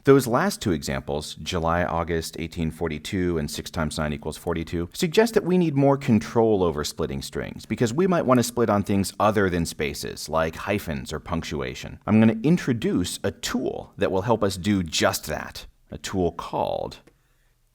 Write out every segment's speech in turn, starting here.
Those last two examples, July, August, 1842, and 6 times 9 equals 42, suggest that we need more control over splitting strings, because we might want to split on things other than spaces, like hyphens or punctuation. I'm going to introduce a tool that will help us do just that, a tool called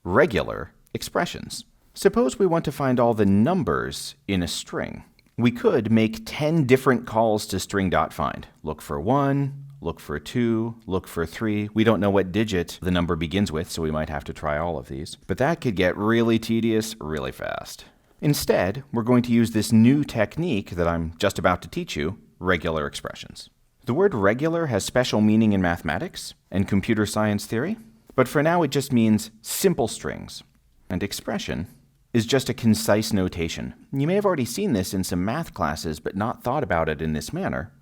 regular expressions. Suppose we want to find all the numbers in a string. We could make 10 different calls to string.find. Look for 1, look for 2, look for 3. We don't know what digit the number begins with, so we might have to try all of these. But that could get really tedious really fast. Instead, we're going to use this new technique that I'm just about to teach you, regular expressions. The word regular has special meaning in mathematics and computer science theory, but for now it just means simple strings. And expression is just a concise notation. You may have already seen this in some math classes, but not thought about it in this manner.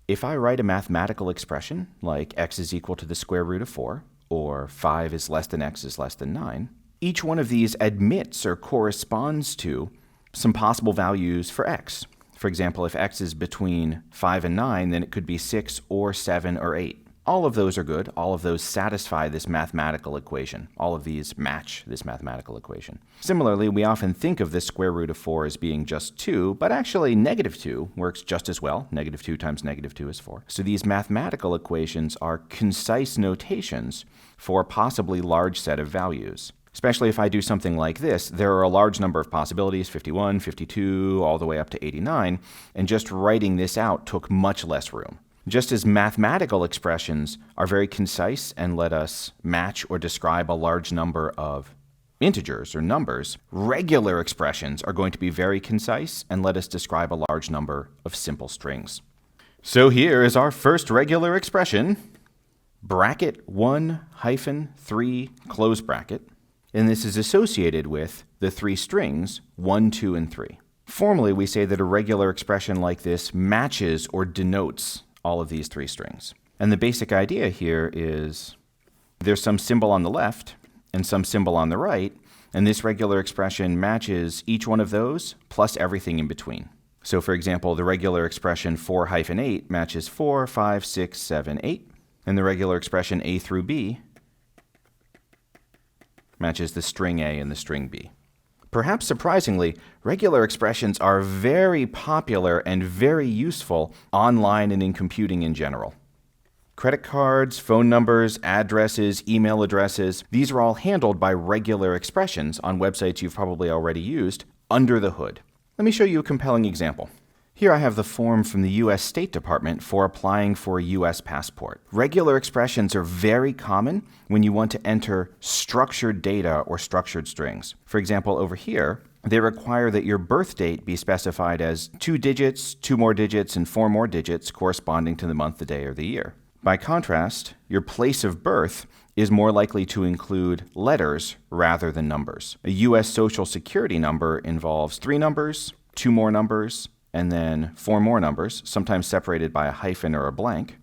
If I write a mathematical expression, like x is equal to the square root of 4, or 5 is less than x is less than 9, each one of these admits or corresponds to some possible values for x. For example, if x is between 5 and 9, then it could be 6 or 7 or 8. All of those are good. All of those satisfy this mathematical equation. All of these match this mathematical equation. Similarly, we often think of this square root of 4 as being just 2, but actually negative 2 works just as well. Negative 2 times negative 2 is 4. So these mathematical equations are concise notations for a possibly large set of values. Especially if I do something like this, there are a large number of possibilities, 51, 52, all the way up to 89, and just writing this out took much less room. Just as mathematical expressions are very concise and let us match or describe a large number of integers or numbers, regular expressions are going to be very concise and let us describe a large number of simple strings. So here is our first regular expression, bracket 1 hyphen 3 close bracket, and this is associated with the three strings 1, 2, and 3. Formally, we say that a regular expression like this matches or denotes all of these three strings. And the basic idea here is there's some symbol on the left and some symbol on the right, and this regular expression matches each one of those plus everything in between. So for example, the regular expression 4 hyphen 8 matches 4, 5, 6, 7, 8, and the regular expression A through B matches the string A and the string B. Perhaps surprisingly, regular expressions are very popular and very useful online and in computing in general. Credit cards, phone numbers, addresses, email addresses, these are all handled by regular expressions on websites you've probably already used under the hood. Let me show you a compelling example. Here I have the form from the U.S. State Department for applying for a U.S. passport. Regular expressions are very common when you want to enter structured data or structured strings. For example, over here, they require that your birth date be specified as 2 digits, 2 more digits, and 4 more digits corresponding to the month, the day, or the year. By contrast, your place of birth is more likely to include letters rather than numbers. A U.S. Social Security number involves 3 numbers, 2 more numbers, and then 4 more numbers, sometimes separated by a hyphen or a blank.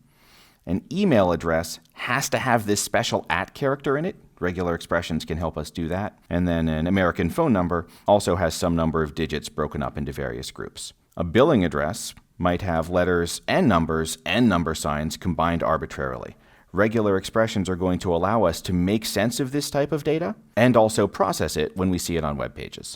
An email address has to have this special @ character in it. Regular expressions can help us do that. And then an American phone number also has some number of digits broken up into various groups. A billing address might have letters and numbers and number signs combined arbitrarily. Regular expressions are going to allow us to make sense of this type of data and also process it when we see it on web pages.